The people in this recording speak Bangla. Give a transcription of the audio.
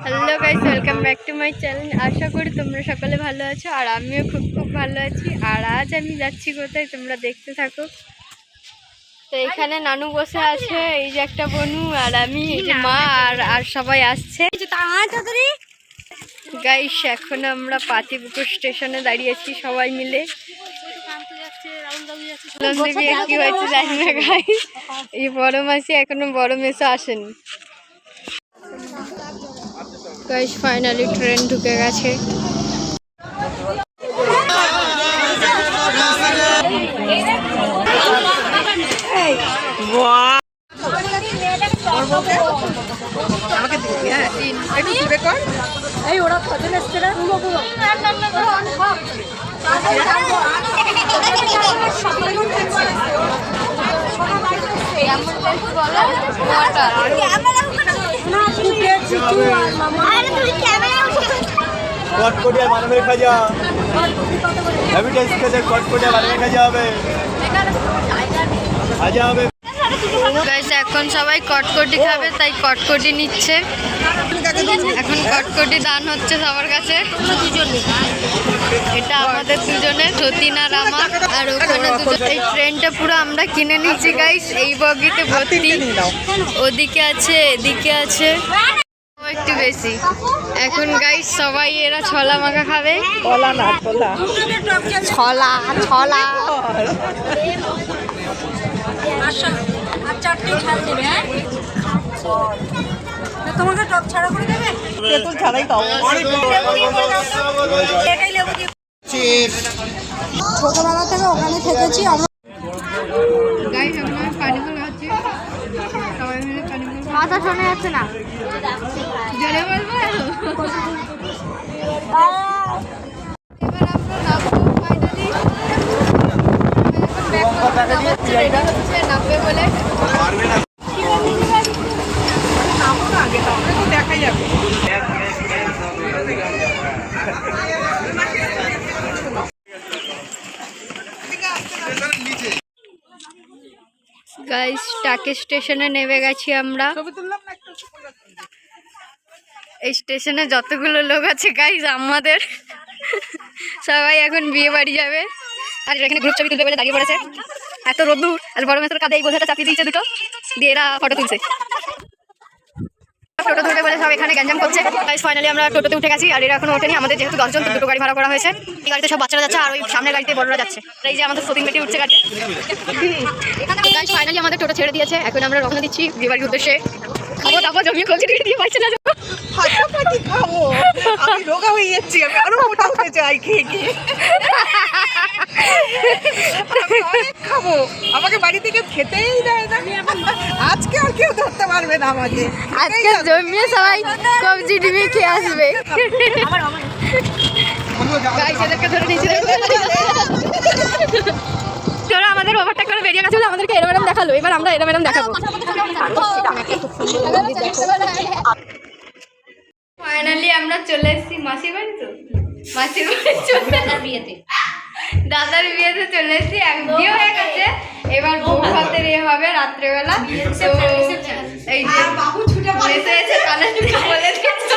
Hello guys, welcome back to my channel. আশা করি তোমরা সকলে ভালো আছো আর আমিও খুব খুব ভালো আছি। আর আজ আমি যাচ্ছি কোথায় তোমরা দেখতে থাকো। তো এখানে নানু বসে আছে, এই যে একটা বনু আর আমি, এই যে মা আর সবাই আসছে। গাইস এখন আমরা পাতিপুকুর স্টেশনে দাঁড়িয়েছি সবাই মিলে। কি হয়েছে জানি না গাইস, এই বড় মাসি এখনো বড় মেসো আসেনি। গাইস ফাইনালি ট্রেন ঢুকে গেছে। কটকটিয়া বানাবে খাজা হ্যাবিটেস খেতে কটকটিয়া বানাবে খাজা হবে খাজা হবে। গাইস এখন সবাই কটকটি খাবে, তাই কটকটি নিচ্ছে। এখন কটকটি দান হচ্ছে সবার কাছে। এটা আমাদের দুজনের, সতীন আর আমার। আর ওখানে এই ট্রেনটা পুরো আমরা কিনে নিচ্ছি গাইস। এই বগিতে ভর্তি, ওদিকে আছে এদিকে আছে একটু বেশি। এখন গাইস সবাই এরা ছলা মাখা খাবে। ছলা ছলা তোমাকে টক ছাড়া করে দেবে, তেঁতুল ছাড়াই খাও। ছোটবেলা থেকে ওখানে থেকেছি আমরা। কথা শোনা যাচ্ছে না, জোরে বলবো। নামবে বলে দেখা যাবে। গাইস টাকি স্টেশনে নেমে গেছি আমরা। এই স্টেশনে যতগুলো লোক আছে গাইস আমাদের সবাই এখন বিয়ে বাড়ি যাবে। আর এখানে গ্রুপ ছবি তুলবে বলে দাঁড়িয়ে পড়েছে। এত রোদ্দুর আর বড় মেসের কাঁধে এই বোঝাটা চাপিয়ে দিয়েছে দুটো, দিয়ে এরা ফটো তুলছে। টোটো ধরে বলে সব এখানে গ্যাঞ্জাম করছে। গাইস ফাইনালি আমরা টোটোতে উঠে গেছি আর এরা এখনো ওঠেনি। আমাদের যেহেতু 10 জন, তো দুটো গাড়ি ভাড়া করা হয়েছে। এই গাড়িতে সব বাচ্চারা যাচ্ছে আর ওই সামনের গাড়িতে বড়রা যাচ্ছে। এই যে আমাদের সতীন বেটি উঠছে গাড়ি। গাইস ফাইনালি আমাদের টোটো ছেড়ে দিয়েছে। এখন আমরা রওনা দিচ্ছি বিয়ে বাড়ির উদ্দেশ্যে। খাবো দাবো জমিয়ে কলসি দিয়ে পাইছে না খাবো, আমি রোগা হয়ে যাচ্ছি, আমি আরো মোটা হতে চাই খেয়ে খেয়ে। খাবো, আমাকে বাড়ি থেকে খেতেই দেয় না। আজকে আর কেউ ধরতে পারবে না আমাকে। আজকে জমিয়ে সবাই কবজি ডিমি খেয়ে আসবে। গাইস এদেরকে ধরে নিয়েছি। তোরা আমাদের ওভারটেক করে বেরিয়ে গেছিল, আমাদেরকে এরম এরম দেখালো। এবার আমরা এরম এরম দেখাবো। ফাইনালি আমরা চলে এসেছি মাসির বাড়ি। তো মাসির বাড়ি দাদার বিয়েতে চলে এসেছি। এক বিয়ে হয়ে গেছে, এবার বউ ভাতের ইয়ে হবে রাত্রেবেলা। তো এই যে বাবু ছুটে এসে কানে বলে দিয়েছে